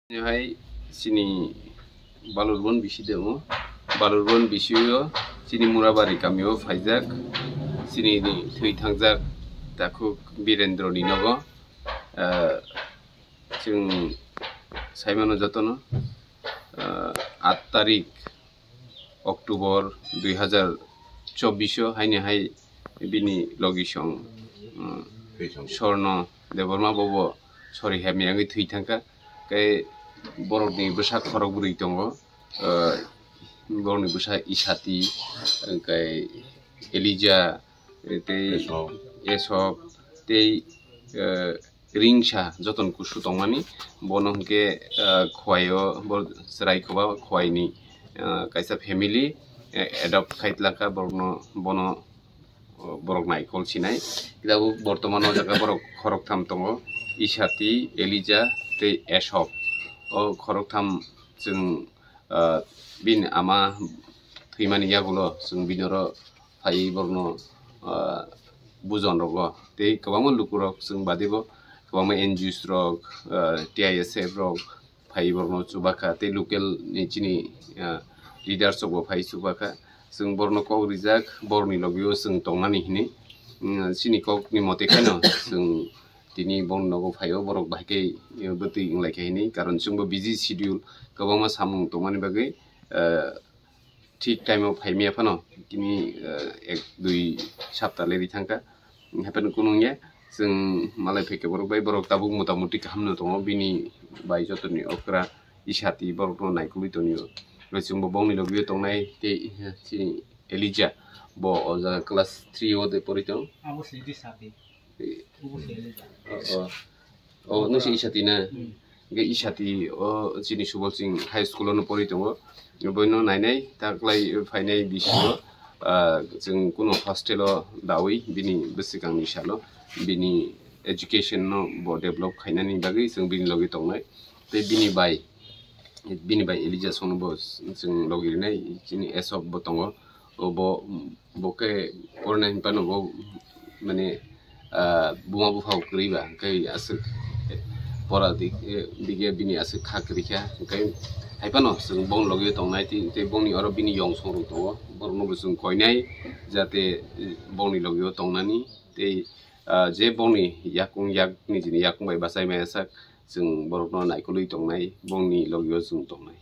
Hai sini Balurbon bisi demo, Balurbon bisiyo sini Murabari kamio faijak, sini ni thui thangjak Dakuk Birendro ni nogo, जों साइमानो जतनो 8 तारिख October 2024 हाइने high बिनि लगिसं स्वर्ण देबरमा बबो सरि हेमियांगै थै थांका कै बरकनि बोसा खरक बुरै दङ बरकनि बोसा इसाति कै एलिजा ते एसब ते रिंसा जतन कुसु दंमानि बनहके खवायो सरायखोबा खवाइनि काइसा फेमिली एडप्ट खाइतलाका बरनो बनो बरक नाइकल सिनाय किदाबो बर्तमान जागा बरक खरक थाम दङ इसाति एलिजा ते एसब ओ खरक थाम जों बिन आमा थैमानि यागुलो जों बिनरो फाइ बरनो बुजन रग ते गोबां लुकुरक जों बादेबो गोबां एनजिओस रक टीआईएसएफ रक फाइ बरनो चुबाका ते लोकल निचिनि लीडर्स रक फाइ चुबाका जों बरनो कक रिजाक बरनि लगियो जों तंनानि हिनि सिनि ककनि मते खानो जों दिनि बरनगो फाइयो बरक बाहायकै बति इंलायकै हिनि कारण जोंबो बिजि शेड्यूल गोबां सामुं तंमानि बागै ठीक टाइमाव फाइमिया फानो किनि 1-2 सप्ताह लेरि थांका हेपेन कुनुंया जों मालाय फैके बरक बाय बरक ताबु मोटामुटी खामनो दङ बिनि बाय जतनि अक्रा इसाति बरक नायकुलि तनियो जोंबो बावनि लगियो तंनाय ते सिनि एलिजा बो अजा क्लास 3 ओ दे परितो आबो सिदि साबि ओ नोंसि इसाति ना गे इसाति ओ सिनि सुबल सिंह हाई स्कुल नो परितो बयनो नायनाय ताक्लाय फाइनाय बिसियो जों कुनो हस्टेल दावै बिनि बेसिगांनि सालो बिनि एजुकेशन नो बो डेभलप खायनानि बागै जों बिनि लगे तंनाय ते बिनि बाय एलिजा सोनबो जों लगिरनाय जिनि एसब बो दङ बो बके परनाय पानो बो माने बुमा बुफाव करिबा कै आसु परा दिगे बिनि आसु खाकरिखा कै हाइपानो जों बं लगे तंनाय ते बंनि अर बिनि यं संरु दङ बरनो जों कयनाय जाते बंनि लगे तंनानि ते जे बंनि याकुं याकनि जिनि याकुं बाय बासाय मायासा जों बरनो नायकुलि तंनाय बंनि लगे जों तंनाय